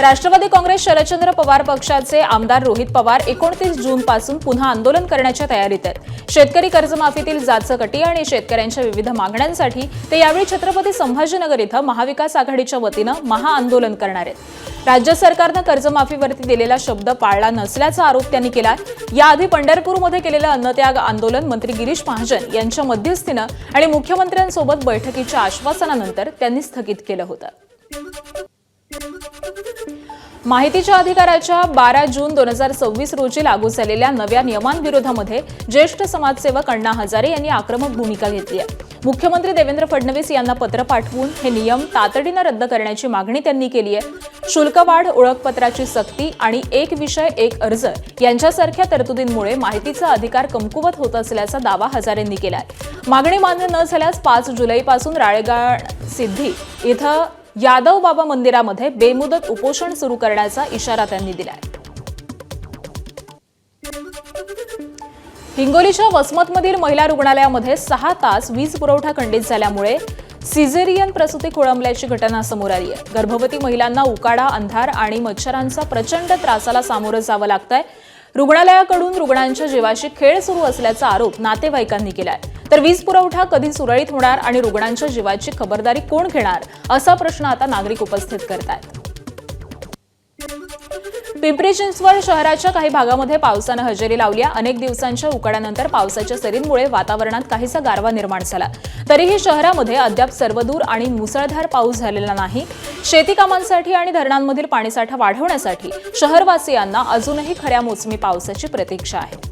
राष्ट्रवादी काँग्रेस शरदचंद्र पवार पक्षाचे आमदार रोहित पवार 29 जून पासून पुन्हा आंदोलन करण्याच्या तयारीत आहेत। शेतकरी कर्जमाफीतील जाचकटी आणि शेतकऱ्यांच्या विविध मागण्यांसाठी ते यावेळी छत्रपती संभाजीनगर इथं महाविकास आघाडीच्या वतीनं महाआंदोलन करणार आहेत। राज्य सरकारनं कर्जमाफीवरती दिलेला शब्द पाळला नसल्याचा आरोप त्यांनी केला। याआधी पंढरपूरमध्ये केलेलं अन्नत्याग आंदोलन मंत्री गिरीश महाजन यांच्या मध्यस्थीनं आणि मुख्यमंत्र्यांसोबत बैठकीच्या आश्वासनानंतर त्यांनी स्थगित केलं होतं। माहितीच्या अधिकाराच्या 12 जून 2026 रोजी लागू झालेल्या नव्या नियमांविरोधामध्ये ज्येष्ठ समाजसेवक अण्णा हजारे यांनी आक्रमक भूमिका घेतली आहे। मुख्यमंत्री देवेंद्र फडणवीस यांना पत्र पाठवून हे नियम तातडीने रद्द करण्याची मागणी त्यांनी केली आहे। शुल्कवाढ, ओळखपत्राची सक्ती आणि एक विषय एक अर्ज यांच्यासारख्या तरतुदींमुळे माहितीचा अधिकार कमकुवत होत असल्याचा दावा हजारेंनी केला आहे। मागणी मान्य न झाल्यास 5 जुलैपासून राळेगण सिद्धी इथं यादव बाबा मंदिरामध्ये बेमुदत उपोषण सुरू करण्याचा इशारा त्यांनी दिलाय। हिंगोलीच्या वसमतमधील महिला रुग्णालयामध्ये 6 तास वीज पुरवठा खंडित झाल्यामुळे सिझेरियन प्रसूती खोळंबल्याची घटना समोर आली आहे। गर्भवती महिलांना उकाडा, अंधार आणि मच्छरांचा प्रचंड त्रासाला सामोरं जावं लागतंय। रुग्णालयाकडून रुग्णांच्या जीवाशी खेळ सुरू असल्याचा आरोप नातेवाईकांनी केलाय। तर वीज पुरवठा कधी सुरळीत होणार आणि रुग्णांच्या जीवाची खबरदारी कोण घेणार असा प्रश्न आता नागरिक उपस्थित करतायत। पिंपरी चिंचवड शहराच्या काही भागामध्ये पावसानं हजेरी लावली आहे। अनेक दिवसांच्या उकाड्यानंतर पावसाच्या सरींमुळे वातावरणात काहीसा गारवा निर्माण झाला। तरीही शहरामध्ये अद्याप सर्वदूर आणि मुसळधार पाऊस झालेला नाही। शेती कामांसाठी आणि धरणांमधील पाणीसाठा वाढवण्यासाठी शहरवासियांना अजूनही खऱ्या मोसमी पावसाची प्रतीक्षा आहे।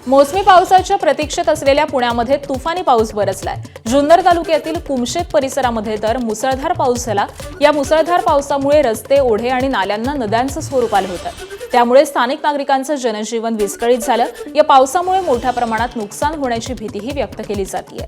मोसमी पावसाच्या प्रतीक्षेत असलेल्या पुण्यामध्ये तुफानी पाऊस बरसलाय। जुन्नर तालुक्यातील कुमशेत परिसरामध्ये तर मुसळधार पाऊस झाला। या मुसळधार पावसामुळे रस्ते, ओढे आणि नाल्यांना नद्यांचं स्वरूप आलं होतं। त्यामुळे स्थानिक नागरिकांचं जनजीवन विस्कळीत झालं। या पावसामुळे मोठ्या प्रमाणात नुकसान होण्याची भीतीही व्यक्त केली जाते।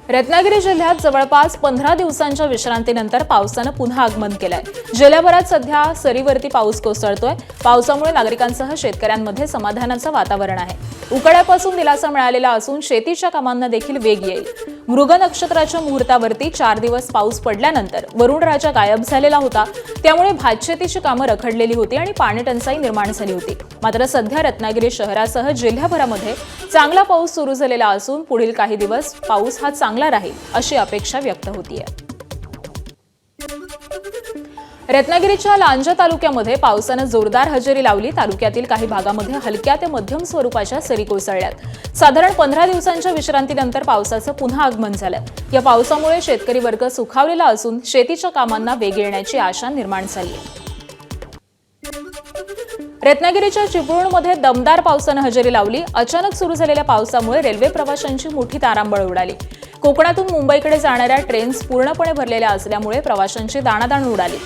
रत्नागिरी जिल्ह्यात जवळपास 15 दिवसांच्या विश्रांतीनंतर पावसानं पुन्हा आगमन केलंय। जिल्ह्याभरात सध्या सरीवरती पाऊस कोसळतोय। पावसामुळे नागरिकांसह शेतकऱ्यांमध्ये समाधानाचं वातावरण आहे। उकाड्यापासून दिलासा मिळालेला असून शेतीच्या कामांना देखील वेग येईल। मृग नक्षत्राच्या मुहूर्तावरती 4 दिवस पाऊस पडल्यानंतर वरुण राजा गायब झालेला होता। त्यामुळे भातशेतीची कामं रखडलेली होती आणि पाणीटंचाई निर्माण झाली होती। मात्र सध्या रत्नागिरी शहरासह जिल्ह्याभरामध्ये चांगला पाऊस सुरू झालेला असून पुढील काही दिवस पाऊस हा चांगला राहील अशी अपेक्षा व्यक्त होतीये। रत्नागिरीच्या लांजा तालुक्यामध्ये पावसानं जोरदार हजेरी लावली। तालुक्यातील काही भागामध्ये हलक्या ते मध्यम स्वरूपाच्या सरी कोसळल्यात। साधारण 15 दिवसांच्या विश्रांतीनंतर पावसाचं पुन्हा आगमन झालं। या पावसामुळे शेतकरी वर्ग सुखावलेला असून शेतीच्या कामांना वेग येण्याची आशा निर्माण झाली आहे। रत्नागिरीच्या चिपळूणमध्ये दमदार पावसानं हजेरी लावली। अचानक सुरू झालेल्या पावसामुळे रेल्वे प्रवाशांची मोठी तारांबळ उडाली। कोकणातून मुंबईकडे जाणाऱ्या ट्रेन्स पूर्णपणे भरलेल्या असल्यामुळे प्रवाशांची दाणादाण उडाली।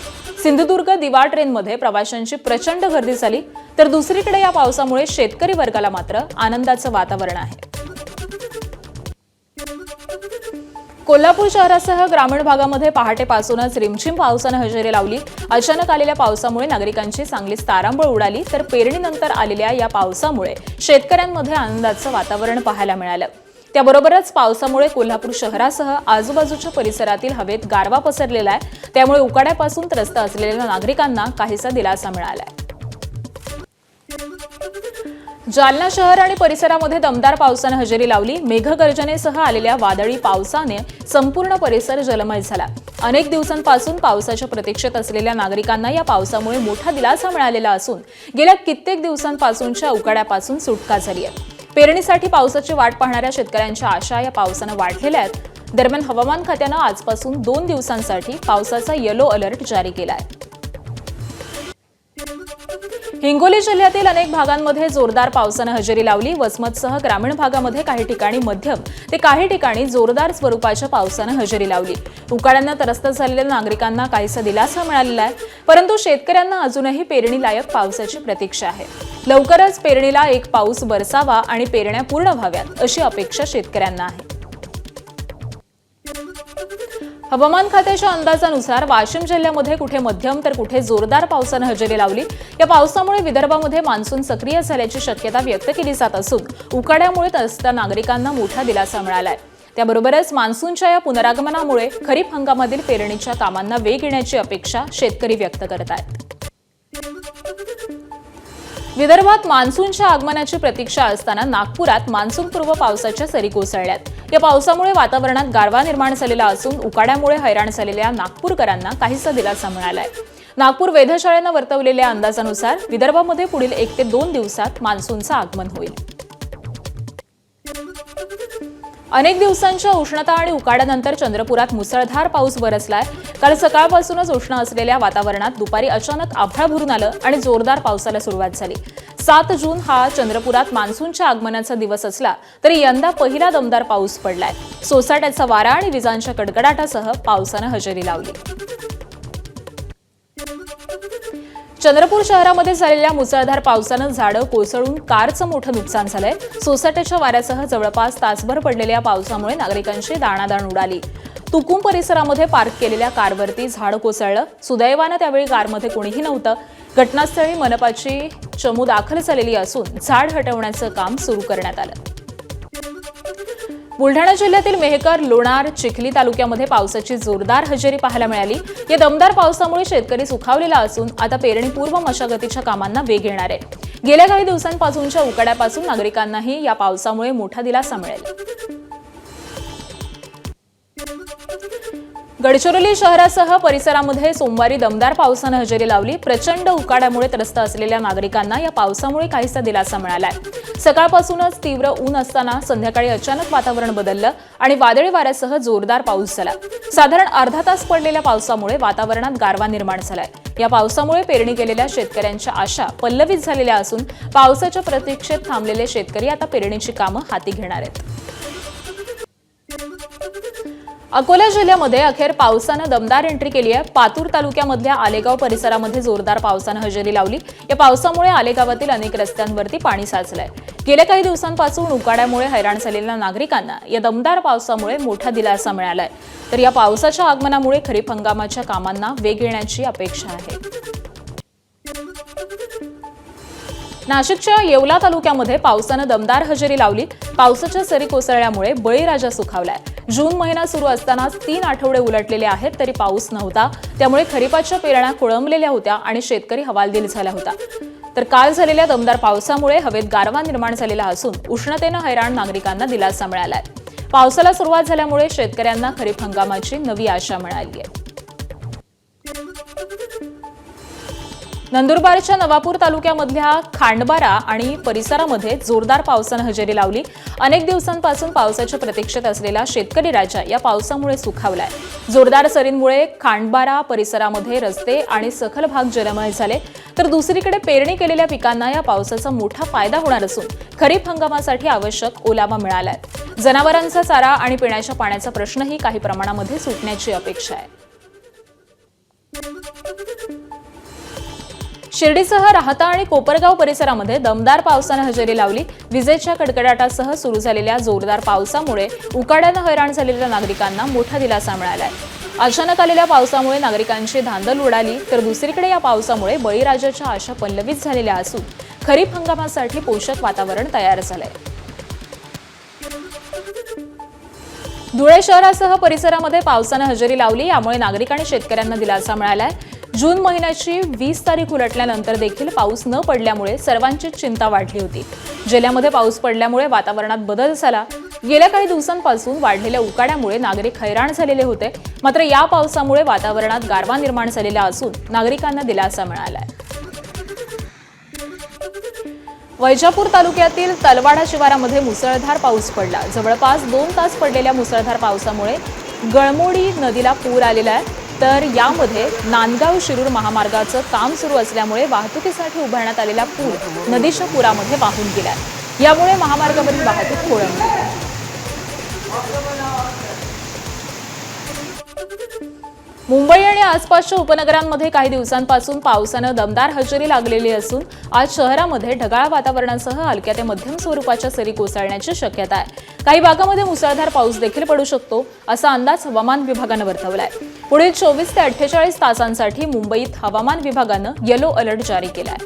सिंधुदुर्ग दिवा ट्रेनमध्ये प्रवाशांची प्रचंड गर्दी झाली। तर दुसरीकडे या पावसामुळे शेतकरी वर्गाला मात्र आनंदाचं वातावरण आहे। कोल्हापूर शहरासह ग्रामीण भागामध्ये पहाटेपासूनच रिमझिम पावसानं हजेरी लावली। अचानक आलेल्या पावसामुळे नागरिकांची चांगलीच तारांबळ उडाली। तर पेरणीनंतर आलेल्या या पावसामुळे शेतकऱ्यांमध्ये आनंदाचं वातावरण पाहायला मिळालं। त्याबरोबरच पावसामुळे कोल्हापूर शहरासह आजूबाजूच्या परिसरातील हवेत गारवा पसरलेला आहे। त्यामुळे उकाड्यापासून त्रस्त असलेल्या नागरिकांना काहीसा दिलासा मिळालाय। जालना शहर आणि परिसरामध्ये दमदार पावसानं हजेरी लावली। मेघगर्जनेसह आलेल्या वादळी पावसाने संपूर्ण परिसर जलमय झाला। अनेक दिवसांपासून पावसाच्या प्रतीक्षेत असलेल्या नागरिकांना या पावसामुळे मोठा दिलासा मिळालेला असून गेल्या कित्येक दिवसांपासूनच्या उकाड्यापासून सुटका झाली आहे। पेरणीसाठी पावसाची वाट पाहणाऱ्या शेतकऱ्यांच्या आशा या पावसानं वाढलेल्या आहेत। दरम्यान हवामान खात्यानं आजपासून 2 दिवसांसाठी पावसाचा येलो अलर्ट जारी केला आहे। हिंगोली जिल्ह्यातील अनेक भागांमध्ये जोरदार पावसानं हजेरी लावली। वसमतसह ग्रामीण भागामध्ये काही ठिकाणी मध्यम ते काही ठिकाणी जोरदार स्वरूपाच्या पावसानं हजेरी लावली। उकाड्यांना त्रस्त झालेल्या नागरिकांना काहीसा दिलासा मिळालेला आहे। परंतु शेतकऱ्यांना अजूनही पेरणीलायक पावसाची प्रतीक्षा आहे। लवकरच पेरणीला एक पाऊस बरसावा आणि पेरण्या पूर्ण व्हाव्यात अशी अपेक्षा शेतकऱ्यांना आहे। हवामान खात्याच्या अंदाजानुसार वाशिम जिल्ह्यामध्ये कुठे मध्यम तर कुठे जोरदार पावसानं हजेरी लावली। या पावसामुळे विदर्भामध्ये मान्सून सक्रिय झाल्याची शक्यता व्यक्त केली जात असून उकाड्यामुळे त्रस्त नागरिकांना मोठा दिलासा मिळालाय। त्याबरोबरच मान्सूनच्या या पुनरागमनामुळे खरीप हंगामातील पेरणीच्या कामांना वेग येण्याची अपेक्षा शेतकरी व्यक्त करत आहेत. विदर्भात मान्सूनच्या आगमनाची प्रतीक्षा असताना नागपुरात मान्सूनपूर्व पावसाच्या सरी कोसळल्यात. या पावसामुळे वातावरणात गारवा निर्माण झालेला असून उकाड्यामुळे हैराण झालेल्या नागपूरकरांना काहीसा दिलासा मिळालाय. नागपूर वेधशाळेनं वर्तवलेल्या अंदाजानुसार विदर्भामध्ये पुढील 1 ते 2 दिवसात मान्सूनचं आगमन होईल. अनेक दिवसांच्या उष्णता आणि उकाड्यानंतर चंद्रपुरात मुसळधार पाऊस बरसलाय. काल सकाळपासूनच उष्ण असलेल्या वातावरणात दुपारी अचानक आभाळ भरून आलं आणि जोरदार पावसाला सुरुवात झाली. 7 जून हा चंद्रपुरात मान्सूनच्या आगमनाचा दिवस असला तरी यंदा पहिला दमदार पाऊस पडलाय. सोसाट्याचा वारा आणि विजांच्या कडकडाटासह पावसानं हजेरी लावली. चंद्रपूर शहरामध्ये झालेल्या मुसळधार पावसानं झाडं कोसळून कारचं मोठं नुकसान झालंय. सोसाट्याच्या वाऱ्यासह जवळपास तासभर पडलेल्या पावसामुळे नागरिकांची दाणादाण उडाली. तुकुम परिसरामध्ये पार्क केलेल्या कारवरती झाड कोसळलं. सुदैवानं त्यावेळी कारमध्ये कोणीही नव्हतं. घटनास्थळी मनपाची चमू दाखल झालेली असून झाड हटवण्याचं काम सुरू करण्यात आलं. बुलढाणा जिल्ह्यातील मेहकर, लोणार, चिखली तालुक्यामध्ये पावसाची जोरदार हजेरी पाहायला मिळाली. या दमदार पावसामुळे शेतकरी सुखावलेला असून आता पेरणीपूर्व मशागतीच्या कामांना वेग येणार आहे. गेल्या काही दिवसांपासूनच्या उकाड्यापासून नागरिकांनाही या पावसामुळे मोठा दिलासा मिळेल. गडचिरोली शहरासह परिसरामध्ये सोमवारी दमदार पावसानं हजेरी लावली. प्रचंड उकाड्यामुळे त्रस्त असलेल्या नागरिकांना या पावसामुळे काहीसा दिलासा मिळालाय. सकाळपासूनच तीव्र ऊन असताना संध्याकाळी अचानक वातावरण बदललं आणि वादळी वाऱ्यासह जोरदार पाऊस झाला. साधारण अर्धा तास पडलेल्या पावसामुळे वातावरणात गारवा निर्माण झालाय. या पावसामुळे पेरणी केलेल्या शेतकऱ्यांच्या आशा पल्लवित झालेल्या असून पावसाच्या प्रतीक्षेत थांबलेले शेतकरी आता पेरणीची कामं हाती घेणार आहेत. अकोला जिल्ह्यामध्ये अखेर पावसानं दमदार एंट्री केली आहे. पातूर तालुक्यामधल्या आलेगाव परिसरामध्ये जोरदार पावसानं हजेरी लावली. या पावसामुळे आलेगावातील अनेक रस्त्यांवरती पाणी साचलंय. गेल्या काही दिवसांपासून उकाड्यामुळे हैराण झालेल्या नागरिकांना या दमदार पावसामुळे मोठा दिलासा मिळालाय. तर या पावसाच्या आगमनामुळे खरीप हंगामाच्या कामांना वेग येण्याची अपेक्षा आहे. नाशिकच्या येवला तालुक्यामध्ये पावसानं दमदार हजेरी लावली. पावसाच्या सरी कोसळल्यामुळे बळीराजा सुखावलाय. जून महिना सुरू असतानाच 3 आठवडे उलटलेले आहेत तरी पाऊस नव्हता. त्यामुळे खरीपाच्या पेरण्या खोळंबलेल्या होत्या आणि शेतकरी हवालदिल झाला होता. तर काल झालेल्या दमदार पावसामुळे हवेत गारवा निर्माण झालेला असून उष्णतेनं हैराण नागरिकांना दिलासा मिळालाय. पावसाला सुरुवात झाल्यामुळे शेतकऱ्यांना खरीप हंगामाची नवी आशा मिळाली आहे. नंदुरबारच्या नवापूर तालुक्यामधल्या खांडबारा आणि परिसरामध्ये जोरदार पावसानं हजेरी लावली. अनेक दिवसांपासून पावसाच्या प्रतीक्षेत असलेला शेतकरी राजा या पावसामुळे सुखावलाय. जोरदार सरींमुळे खांडबारा परिसरामध्ये रस्ते आणि सखल भाग जलमय झाले. तर दुसरीकडे पेरणी केलेल्या पिकांना या पावसाचा मोठा फायदा होणार असून खरीप हंगामासाठी आवश्यक ओलावा मिळालाय. जनावरांचा चारा आणि पिण्याच्या पाण्याचा प्रश्नही काही प्रमाणामध्ये सुटण्याची अपेक्षा आहे. शिर्डीसह राहता आणि कोपरगाव परिसरामध्ये दमदार पावसानं हजेरी लावली. विजेच्या कडकडाटासह सुरू झालेल्या जोरदार पावसामुळे उकाड्यानं हैराण झालेल्या नागरिकांना मोठा दिलासा मिळालाय. अचानक आलेल्या पावसामुळे नागरिकांची धांदल उडाली. तर दुसरीकडे या पावसामुळे बळीराजाच्या आशा पल्लवित झालेल्या असून खरीप हंगामासाठी पोषक वातावरण तयार झालंय. धुळे शहरासह परिसरामध्ये पावसानं हजेरी लावली. यामुळे नागरिक आणि शेतकऱ्यांना दिलासा मिळालाय. जून महिन्याची 20 तारीख उलटल्यानंतर देखील पाऊस न पडल्यामुळे सर्वांची चिंता वाढली होती. जिल्ह्यामध्ये पाऊस पडल्यामुळे वातावरणात बदल झाला. गेल्या काही दिवसांपासून वाढलेल्या उकाड्यामुळे नागरिक हैराण झालेले होते. मात्र या पावसामुळे वातावरणात गारवा निर्माण झालेला असून नागरिकांना दिलासा मिळालाय. वैजापूर तालुक्यातील तलवाडा शिवारामध्ये मुसळधार पाऊस पडला. जवळपास 2 तास पडलेल्या मुसळधार पावसामुळे गळमोडी नदीला पूर आलेला आहे. तर यामध्ये नांदगाव शिरूर महामार्गाचं काम सुरू असल्यामुळे वाहतुकीसाठी उभारण्यात आलेला पूल नदीच्या पुरामध्ये वाहून गेला. यामुळे महामार्गावरील वाहतूक खोळंबली. मुंबई आणि आसपासच्या उपनगरांमध्ये काही दिवसांपासून पावसानं दमदार हजेरी लागलेली असून आज शहरामध्ये ढगाळ वातावरणासह हलक्या ते मध्यम स्वरूपाच्या सरी कोसळण्याची शक्यता आहे. काही भागामध्ये मुसळधार पाऊस देखील पडू शकतो असा अंदाज हवामान विभागानं वर्तवलाय. पुढील 24 ते 48 तासांसाठी मुंबईत हवामान विभागानं येलो अलर्ट जारी केलाय.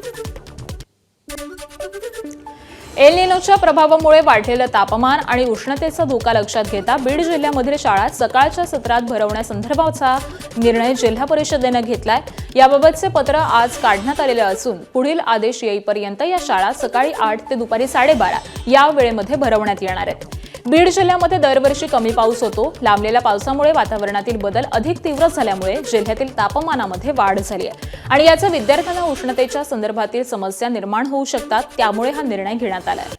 एल निनोच्या प्रभावामुळे वाढलेलं तापमान आणि उष्णतेचा धोका लक्षात घेता बीड जिल्ह्यामधील शाळा सकाळच्या सत्रात भरवण्यासंदर्भाचा निर्णय जिल्हा परिषदेने घेतलाय। याबाबतचे पत्र आज काढण्यात आलेले असून पुढील आदेश येईपर्यंत या शाळा सकाळी 8 ते दुपारी 12:30 या वेळेमध्ये भरवण्यात येणार आहेत। बीड जिल्ह्यामध्ये दरवर्षी कमी पाऊस होतो। लांबलेल्या पावसामुळे वातावरणातील बदल अधिक तीव्र झाल्यामुळे जिल्ह्यातील तापमानामध्ये वाढ झाली आहे आणि याचा विद्यार्थ्यांना उष्णतेच्या संदर्भातील समस्या निर्माण होऊ शकतात, त्यामुळे हा निर्णय घेण्यात आला आहे।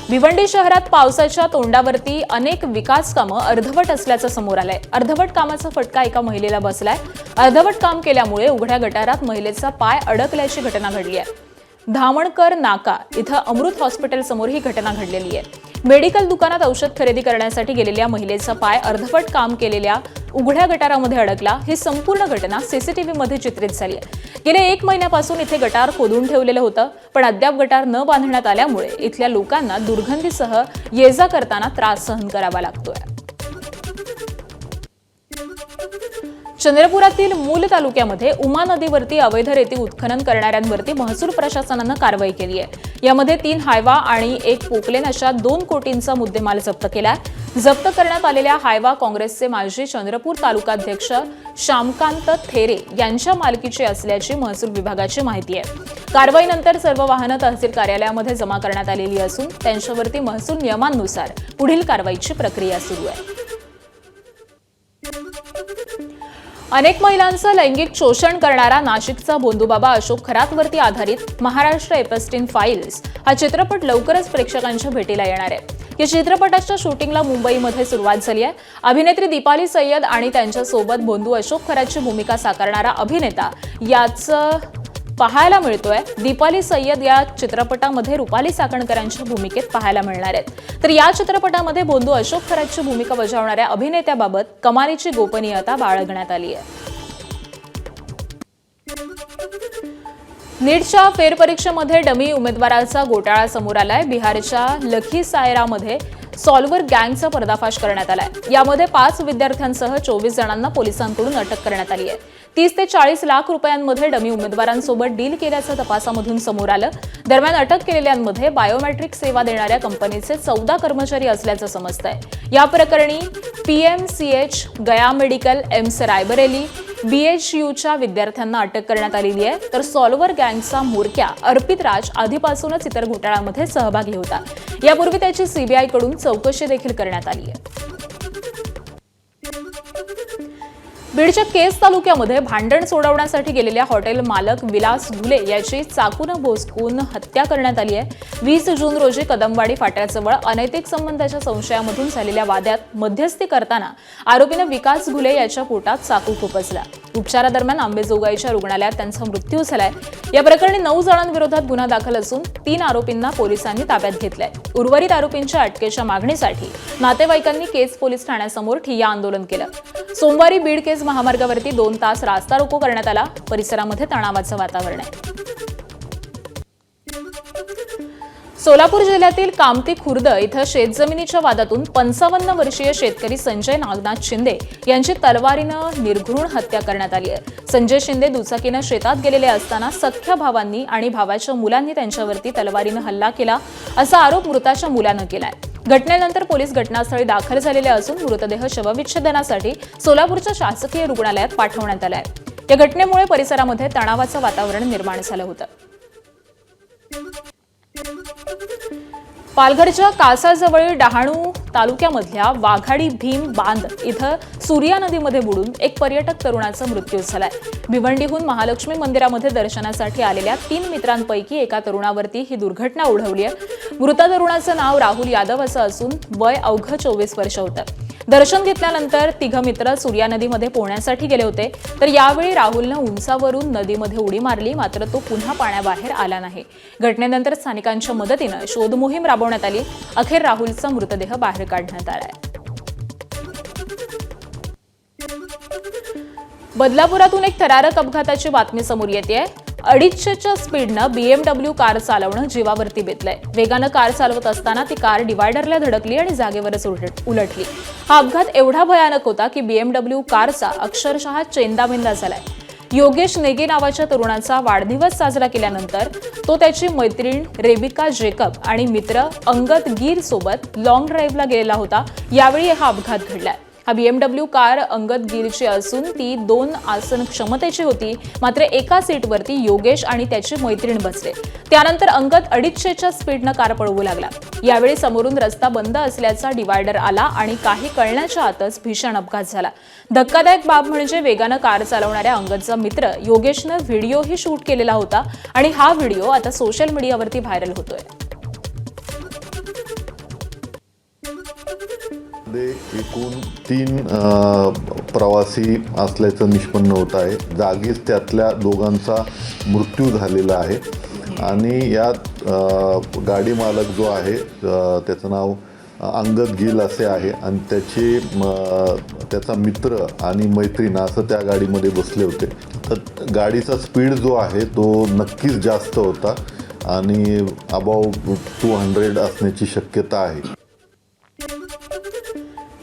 भिवंडी शहरात पावसाच्या तोंडावरती अनेक विकास कामं अर्धवट असल्याचं समोर आलंय। अर्धवट कामाचा फटका एका महिलेला बसलाय। अर्धवट काम केल्यामुळे उघड्या गटारात महिलेचा पाय अडकल्याची घटना घडली आहे। धामणकर नाका इथं अमृत हॉस्पिटल समोर ही घटना घडलेली आहे। मेडिकल दुकानात औषध खरेदी करण्यासाठी गेलेल्या महिलेचा पाय अर्धवट काम केलेल्या उघड्या गटारामध्ये अडकला। ही संपूर्ण घटना सीसीटीव्ही मध्ये चित्रित झाली आहे। गेल्या 1 महिन्यापासून इथे गटार खोदून ठेवलेलं होतं, पण अद्याप गटार न बांधण्यात आल्यामुळे इथल्या लोकांना दुर्गंधीसह ये-जा करताना त्रास सहन करावा लागतोय। चंद्रपुरातील मूल तालुक्यामध्ये उमा नदीवरती अवैध रेती उत्खनन करणाऱ्यांवरती महसूल प्रशासनानं कारवाई केली आहे। यामध्ये 3 हायवा आणि 1 पोकलेन अशा 2 कोटींचा मुद्देमाल जप्त केलाय। जप्त करण्यात आलेल्या हायवा काँग्रेसचे माजी चंद्रपूर तालुकाध्यक्ष श्यामकांत थेरे यांच्या मालकीची असल्याची महसूल विभागाची माहिती आहे। कारवाईनंतर सर्व वाहनं तहसील कार्यालयामध्ये जमा करण्यात आलेली असून त्यांच्यावरती महसूल नियमांनुसार पुढील कारवाईची प्रक्रिया सुरू आहे। अनेक महिलांचं लैंगिक शोषण करणारा नाशिकचा भोंदूबाबा अशोक खरातवरती आधारित महाराष्ट्र एपस्टीन फाईल्स हा चित्रपट लवकरच प्रेक्षकांच्या भेटीला येणार आहे। या चित्रपटाच्या शूटिंगला मुंबईमध्ये सुरुवात झाली आहे। अभिनेत्री दीपाली सय्यद आणि त्यांच्यासोबत भोंदू अशोक खरातची भूमिका साकारणारा अभिनेता याचं पाहायला मिळतोय। दीपाली सय्यद या चित्रपटामध्ये रुपाली चाकणकरांच्या भूमिकेत पाहायला मिळणार आहेत, तर या चित्रपटामध्ये भोंदू अशोक खरातची भूमिका बजावणाऱ्या अभिनेत्याबाबत कमालीची गोपनीयता बाळगण्यात आली आहे। नीटच्या फेरपरीक्षेमध्ये डमी उमेदवाराचा घोटाळा समोर आलाय। बिहारच्या लखीसायरामध्ये सॉल्व्हर गँगचा पर्दाफाश करण्यात आलाय। यामध्ये 5 विद्यार्थ्यांसह 24 जणांना पोलिसांकडून अटक करण्यात आली आहे। 30 ते 40 लाख रुपयांमध्ये डमी उमेदवारांसोबत डील केल्याचं तपासामधून समोर आलं। दरम्यान अटक केलेल्यांमध्ये बायोमेट्रिक सेवा देणाऱ्या कंपनीचे 14 कर्मचारी असल्याचं समजतंय। या प्रकरणी PMCH, गया मेडिकल, एम्स रायबरेली, BHUच्या विद्यार्थ्यांना अटक करण्यात आलेली आहे, तर सॉल्व्हर गँगचा म्होरक्या अर्पित राज आधीपासूनच इतर घोटाळ्यामध्ये सहभागी होता। यापूर्वी त्याची CBI कडून चौकशी देखील करण्यात आली आहे। बीडच्या केस तालुक्यामध्ये भांडण सोडवण्यासाठी गेलेल्या हॉटेल मालक विलास घुले याची चाकूनं भोसकून हत्या करण्यात आली आहे। 20 जून रोजी कदमवाडी फाट्याजवळ अनैतिक संबंधाच्या संशयामधून झालेल्या वादात मध्यस्थी करताना आरोपीनं विकास घुले याच्या पोटात चाकू खुपसला। उपचारादरम्यान अंबेजोगाईच्या रुग्णालयात त्यांचा मृत्यू झालाय। या प्रकरणी 9 जणांविरोधात गुन्हा दाखल असून 3 आरोपींना पोलिसांनी ताब्यात घेतलंय। उर्वरित आरोपींच्या अटकेच्या मागणीसाठी नातेवाईकांनी केज पोलीस ठाण्यासमोर ठिय्या आंदोलन केलं। सोमवारी बीड केज महामार्गावरती 2 तास रास्ता रोको करण्यात आला। परिसरामध्ये तणावाचं वातावरण आहे। सोलापूर जिल्ह्यातील कामती खुर्द इथं शेतजमिनीच्या वादातून 55 वर्षीय शेतकरी संजय नागनाथ शिंदे यांची तलवारीनं निर्घृण हत्या करण्यात आली आहे। संजय शिंदे दुचाकीनं शेतात गेलेले असताना सख्ख्या भावांनी आणि भावाच्या मुलांनी त्यांच्यावरती तलवारीनं हल्ला केला असा आरोप मृताच्या मुलानं केलाय। घटनेनंतर पोलीस घटनास्थळी दाखल झालेले असून मृतदेह शवविच्छेदनासाठी सोलापूरच्या शासकीय रुग्णालयात पाठवण्यात आलाय। या घटनेमुळे परिसरामध्ये तणावाचं वातावरण निर्माण झालं होतं। पालघरच्या कासाजवळील डहाणू तालुक्यामधल्या वाघाडी भीम बांध इथं सूर्या नदीमध्ये बुडून एक पर्यटक तरुणाचा मृत्यू झालाय। भिवंडीहून महालक्ष्मी मंदिरामध्ये दर्शनासाठी आलेल्या 3 मित्रांपैकी एका तरुणावरती ही दुर्घटना ओढवली आहे। मृत तरुणाचं नाव राहुल यादव असं असून वय अवघं 24 वर्ष होतं। दर्शन घेतल्यानंतर 3 मित्र सूर्या नदीमध्ये पोहण्यासाठी गेले होते, तर यावेळी राहुलनं उंचावरून नदीमध्ये उडी मारली, मात्र तो पुन्हा पाण्याबाहेर आला नाही। घटनेनंतर स्थानिकांच्या मदतीनं शोध मोहीम राबवण्यात आली। अखेर राहुलचा मृतदेह बाहेर काढण्यात आलाय। बदलापुरातून एक थरारक अपघाताची बातमी समोर येते। 250च्या स्पीडनं BMW कार चालवणं जीवावरती बेतलंय। वेगानं कार चालवत असताना ती कार डिवायडरला धडकली आणि जागेवरच उलटली। हा अपघात एवढा भयानक होता की BMW कारचा अक्षरशः चेंदामेंदा झालाय। योगेश नेगे नावाच्या तरुणाचा वाढदिवस साजरा केल्यानंतर तो त्याची मैत्रीण रेबिका जेकब आणि मित्र अंगद गिर सोबत लॉंग ड्राईव्हला गेलेला होता। यावेळी हा अपघात घडलाय। हा BMW कार अंगद गिरची असून ती 2 आसन क्षमतेची होती, मात्र एका सीटवरती योगेश आणि त्याची मैत्रीण बसले। त्यानंतर अंगद 250च्या स्पीडनं कार पळवू लागला। यावेळी समोरून रस्ता बंद असल्याचा डिवायडर आला आणि काही कळण्याच्या आतच भीषण अपघात झाला। धक्कादायक बाब म्हणजे वेगानं कार चालवणाऱ्या अंगदचा मित्र योगेशनं व्हिडिओही शूट केलेला होता आणि हा व्हिडिओ आता सोशल मीडियावरती व्हायरल होतोय। एकूण 3 प्रवासी असल्याचं निष्पन्न होत आहे। जागीच त्यातल्या दोघांचा मृत्यू झालेला आहे आणि यात गाडी मालक जो आहे त्याचं नाव अंगद गिल असे आहे आणि त्याचा मित्र आणि मैत्रीण असं त्या गाडीमध्ये बसले होते। तर गाडीचा स्पीड जो आहे तो नक्कीच जास्त होता आणि अबाव 200 असण्याची शक्यता आहे।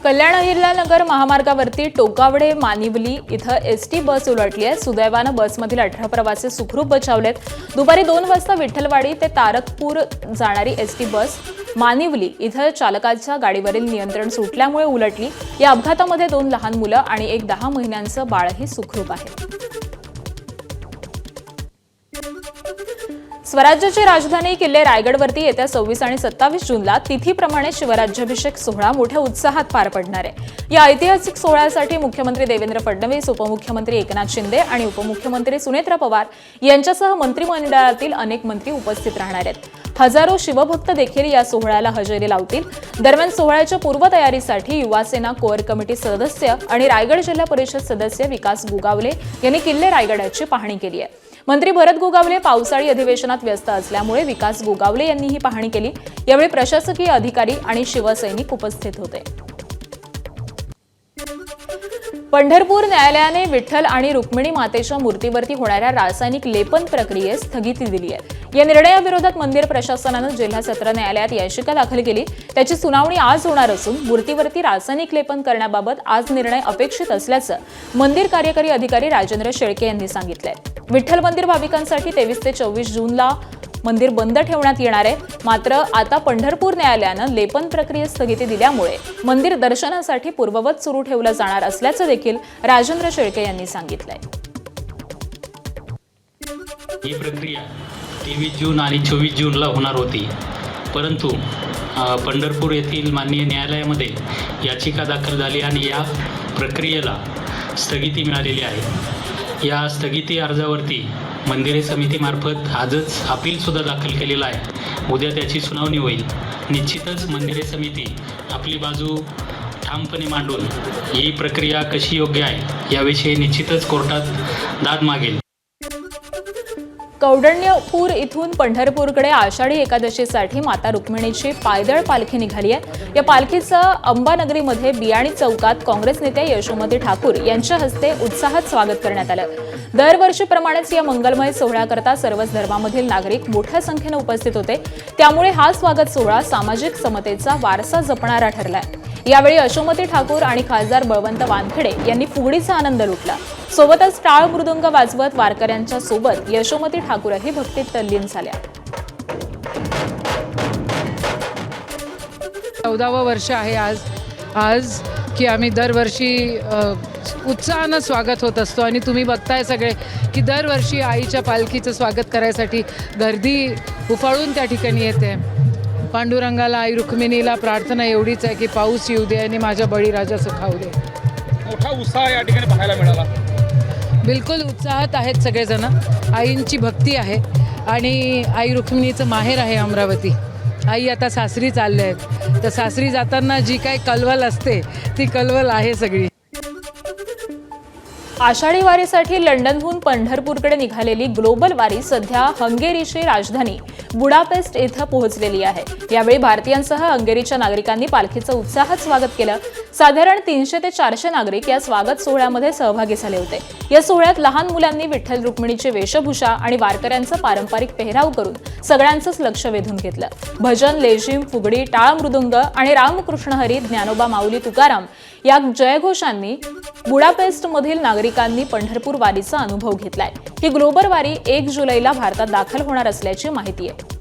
कल्याण अहिल्यानगर महामार्गावरती टोकावडे मानिवली इथं एसटी बस उलटली आहे। सुदैवानं बसमधील 18 प्रवासी सुखरूप बचावलेत। दुपारी 2 वाजता विठ्ठलवाडी ते तारकपूर जाणारी एसटी बस मानिवली इथं चालकाच्या गाडीवरील नियंत्रण सुटल्यामुळे उलटली। या अपघातामध्ये 2 लहान मुलं आणि एक 10 महिन्यांचं बाळही सुखरूप आहे। स्वराज्याची राजधानी किल्ले रायगडवरती येत्या 26 आणि 27 जूनला तिथीप्रमाणे शिवराज्याभिषेक सोहळा मोठ्या उत्साहात पार पडणार आहे। या ऐतिहासिक सोहळ्यासाठी मुख्यमंत्री देवेंद्र फडणवीस, उपमुख्यमंत्री एकनाथ शिंदे आणि उपमुख्यमंत्री सुनेत्रा पवार यांच्यासह मंत्रिमंडळातील अनेक मंत्री उपस्थित राहणार आहेत। हजारो शिवभक्त देखील या सोहळ्याला हजेरी लावतील। दरम्यान सोहळ्याच्या पूर्वतयारीसाठी युवासेना कोअर कमिटी सदस्य आणि रायगड जिल्हा परिषद सदस्य विकास गुगावले यांनी किल्ले रायगडाची पाहणी केली आहे। मंत्री भरत गोगावले पावसाळी अधिवेशनात व्यस्त असल्यामुळे विकास गोगावले यांनी ही पाहणी केली। यावेळी प्रशासकीय अधिकारी आणि शिवसैनिक उपस्थित होते। पंढरपूर न्यायालयाने विठ्ठल आणि रुक्मिणी मातेच्या मूर्तीवरती होणाऱ्या रासायनिक लेपन प्रक्रियेस स्थगिती दिली आहे। या निर्णयाविरोधात मंदिर प्रशासनानं जिल्हा सत्र न्यायालयात याचिका दाखल केली। त्याची सुनावणी आज होणार असून मूर्तीवरती रासायनिक लेपन करण्याबाबत आज निर्णय अपेक्षित असल्याचं मंदिर कार्यकारी अधिकारी राजेंद्र शेळके यांनी सांगितलंय। विठ्ठल मंदिर भाविकांसाठी 23 ते 24 जूनला मंदिर बंद ठेवण्यात येणार आहे। मात्र आता पंढरपूर न्यायालयानं लेपन प्रक्रियेस स्थगिती दिल्यामुळे मंदिर दर्शनासाठी पूर्ववत सुरू ठेवलं जाणार असल्याचं देखील राजेंद्र शेळके यांनी सांगितलंय। ही प्रक्रिया 23 जून आणि 24 जूनला होणार होती, परंतु पंढरपूर येथील माननीय न्यायालयामध्ये याचिका दाखल झाली आणि या प्रक्रियेला स्थगिती मिळालेली आहे। या स्थगिती अर्जावरती मंदिरे समितीमार्फत आजच अपीलसुद्धा दाखल केलेलं आहे। उद्या त्याची सुनावणी होईल। निश्चितच मंदिरे समिती आपली बाजू ठामपणे मांडून ही प्रक्रिया कशी योग्य आहे याविषयी निश्चितच कोर्टात दाद मागेल। कौंडण्यपूर इथून पंढरपूरकडे आषाढी एकादशीसाठी माता रुक्मिणीची पायदळ पालखी निघाली आहे। या पालखीचं अंबानगरीमध्ये बियाणी चौकात काँग्रेस नेत्या यशोमती ठाकूर यांच्या हस्ते उत्साहात स्वागत करण्यात आलं। दरवर्षीप्रमाणेच या मंगलमय सोहळ्याकरता सर्वच धर्मामधील नागरिक मोठ्या संख्येने उपस्थित होते। त्यामुळे हा स्वागत सोहळा सामाजिक समतेचा वारसा जपणारा ठरलाय। यावेळी यशोमती ठाकूर आणि खासदार बळवंत वानखेडे यांनी फुगडीचा आनंद लुटला। सोबतच टाळ मृदुंग वाजवत वारकऱ्यांच्या सोबत यशोमती ठाकूरही भक्तीत तल्लीन झाल्या। 14वं वर्ष आहे आज की आम्ही दरवर्षी उत्साहानं स्वागत होत असतो आणि तुम्ही बघताय सगळे की दरवर्षी आईच्या पालखीचं स्वागत करायसाठी गर्दी उफाळून त्या ठिकाणी येते। पांडुरंगाला, आई रुक्मिणीला प्रार्थना एवढीच आहे की पाऊस येऊ दे आणि माझ्या बळीराजाचं खाऊ दे। मोठा उत्साह या ठिकाणी पाहायला मिळाला। बिलकुल उत्साहात आहेत सगळेजण। आईंची भक्ती आहे आणि आई रुक्मिणीचं माहेर आहे अमरावती। आई आता सासरी चालले आहेत, तर सासरी जाताना जी काही कलवल असते ती कलवल आहे सगळी। आषाढी वारीसाठी लंडनहून पंढरपूरकडे निघालेली ग्लोबल वारी सध्या हंगेरीची राजधानी बुडापेस्ट इथं पोहोचलेली आहे। यावेळी भारतीयांसह हंगेरीच्या नागरिकांनी पालखीचं उत्साहात स्वागत केलं। साधारण 300 ते 400 नागरिक या स्वागत सोहळ्यामध्ये सहभागी झाले होते. या सोहळ्यात लहान मुलांनी विठ्ठल रुक्मिणीची वेशभूषा आणि वारकऱ्यांचा पारंपरिक पेहराव करून सगळ्यांचंच लक्ष वेधून घेतलं. भजन, लेझिम, फुगडी, टाळ मृदुंग आणि रामकृष्ण हरी, ज्ञानोबा माऊली तुकाराम या जयघोषांनी बुडापेस्टमधील नागरिकांनी पंढरपूर वारीचा अनुभव घेतलाय. ही ग्लोबल वारी 1 जुलैला भारतात दाखल होणार असल्याची माहिती आहे.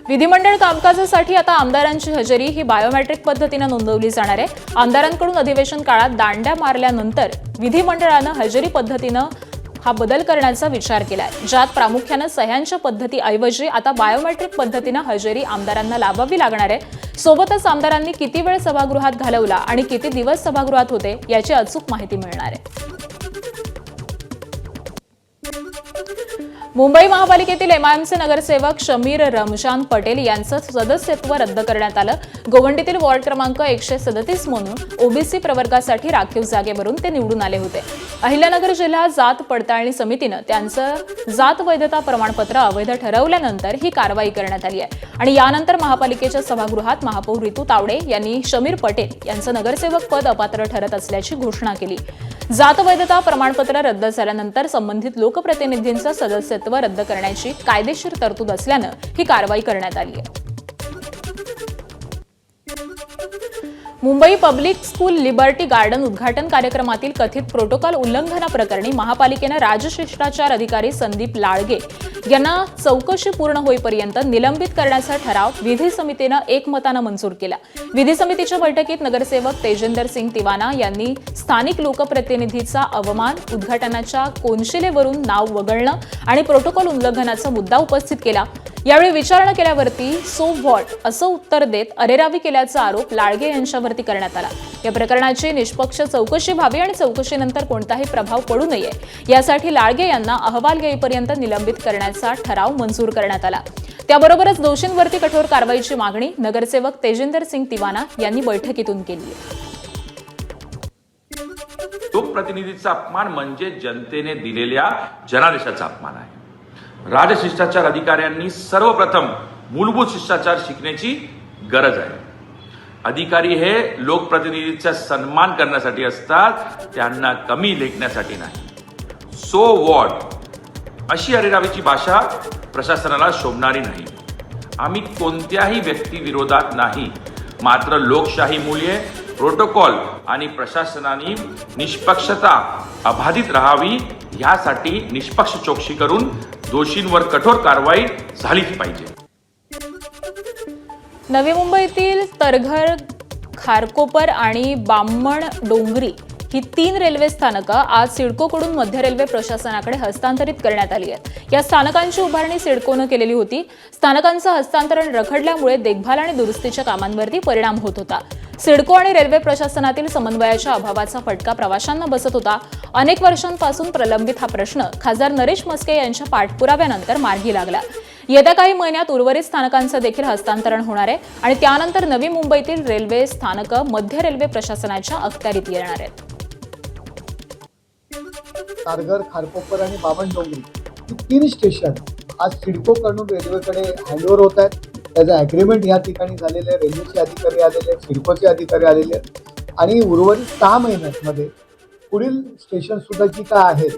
विधिमंडळ कामकाजासाठी आता आमदारांची हजेरी ही बायोमेट्रिक पद्धतीनं नोंदवली जाणार आहे. आमदारांकडून अधिवेशन काळात दांड्या मारल्यानंतर विधिमंडळानं हजेरी पद्धतीनं हा बदल करण्याचा विचार केलाय, ज्यात प्रामुख्यानं सह्यांच्या पद्धतीऐवजी आता बायोमेट्रिक पद्धतीनं हजेरी आमदारांना लावावी लागणार आहे. सोबतच आमदारांनी किती वेळ सभागृहात घालवला आणि किती दिवस सभागृहात होते याची अचूक माहिती मिळणार आहे. मुंबई महापालिकेतील एमआयएमचे नगरसेवक शमीर रमजान पटेल यांचं सदस्यत्व रद्द करण्यात आलं. गोवंडीतील वॉर्ड क्रमांक 137 म्हणून ओबीसी प्रवर्गासाठी राखीव जागेवरून ते निवडून आले होते. अहिल्यानगर जिल्हा जात पडताळणी समितीनं त्यांचं जात वैधता प्रमाणपत्र अवैध ठरवल्यानंतर ही कारवाई करण्यात आली आहे आणि यानंतर महापालिकेच्या सभागृहात महापौर रितू तावडे यांनी शमीर पटेल यांचं नगरसेवक पद अपात्र ठरत असल्याची घोषणा केली. जात वैधता प्रमाणपत्र रद्द झाल्यानंतर संबंधित लोकप्रतिनिधींचं सदस्यत्व रद्द करण्याची कायदेशीर तरतूद असल्यानं ही कारवाई करण्यात आली आहे. Mumbai public school liberty garden उद्घाटन कार्यक्रमातील कथित प्रोटोकॉल उल्लंघनाप्रकरणी महापालिकेनं राजशिष्टाचार अधिकारी संदीप लाळगे यांना चौकशी पूर्ण होईपर्यंत निलंबित करण्याचा ठराव विधी समितीनं एकमतानं मंजूर केला. विधी समितीच्या बैठकीत नगरसेवक तेजिंदर सिंग तिवाना यांनी स्थानिक लोकप्रतिनिधीचा अवमान, उद्घाटनाच्या कोनशिलेवरून नाव वगळणं आणि प्रोटोकॉल उल्लंघनाचा मुद्दा उपस्थित केला. यावेळी विचारणा केल्यावरती सो व्हॉट असं उत्तर देत अरेरावी केल्याचा आरोप लाळगे यांच्यावरती करण्यात आला. या प्रकरणाची निष्पक्ष चौकशी व्हावी आणि चौकशीनंतर कोणताही प्रभाव पडू नये यासाठी लाळगे यांना अहवाल घेईपर्यंत निलंबित करण्याचा ठराव मंजूर करण्यात आला. त्याबरोबरच दोषींवरती कठोर कारवाईची मागणी नगरसेवक तेजिंदर सिंग तिवाना यांनी बैठकीतून केली. लोकप्रतिनिधीचा अपमान म्हणजे जनतेने दिलेल्या जनादेशाचा अपमान आहे. राजशिष्टाचार अधिकाऱ्यांनी सर्वप्रथम मूलभूत शिष्टाचार शिकण्याची गरज आहे. अधिकारी हे लोकप्रतिनिधीचा सन्मान करण्यासाठी असतात, त्यांना कमी लेखण्यासाठी नाही. सो व्हॉट अशी अरेरावीची भाषा प्रशासनाला शोभणारी नाही. आम्ही कोणत्याही व्यक्तीविरोधात नाही, मात्र लोकशाही मूल्ये, प्रोटोकॉल आणि प्रशासनाने निष्पक्षता अबाधित राहावी यासाठी निष्पक्ष चौकशी करून दोषींवर कठोर कारवाई झालीच पाहिजे. नवी मुंबईतील तरघर, खारकोपर आणि बामण डोंगरी ही 3 रेल्वे स्थानकं आज सिडकोकडून मध्य रेल्वे प्रशासनाकडे हस्तांतरित करण्यात आली आहेत. या स्थानकांची उभारणी सिडकोनं केलेली होती. स्थानकांचं हस्तांतरण रखडल्यामुळे देखभाल आणि दुरुस्तीच्या कामांवरती परिणाम होत होता. सिडको आणि रेल्वे प्रशासनातील समन्वयाच्या अभावाचा फटका प्रवाशांना बसत होता. अनेक वर्षांपासून प्रलंबित हा प्रश्न खासदार नरेश म्हस्के यांच्या पाठपुराव्यानंतर मार्गी लागला. येत्या काही महिन्यात उर्वरित स्थानकांचं देखील हस्तांतरण होणार आहे आणि त्यानंतर नवी मुंबईतील रेल्वे स्थानकं मध्य रेल्वे प्रशासनाच्या अखत्यारीत येणार आहेत. तारघर, खारकोपर आणि बामणडोंगरी ही 3 स्टेशन आज सिडकोकडून रेल्वेकडे हँडओव्हर होत आहेत. त्याचं ॲग्रीमेंट या ठिकाणी झालेलं आहे. रेल्वेचे अधिकारी आलेले आहेत, सिडकोचे अधिकारी आलेले आहेत आणि उर्वरित 6 महिन्यांमध्ये पुढील स्टेशनसुद्धा जी काय आहेत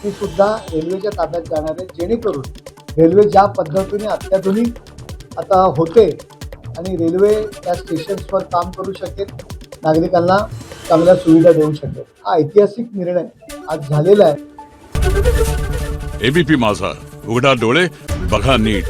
ती सुद्धा रेल्वेच्या ताब्यात जाणार आहेत, जेणेकरून रेल्वे ज्या पद्धतीने अत्याधुनिक आता होते आणि रेल्वे त्या स्टेशन्सवर काम करू शकेल, नागरिकांना चांगल्या सुविधा देऊ शकेल. हा ऐतिहासिक निर्णय आज झालेला आहे. एबीपी माझा, उघडा डोळे बघा नीट.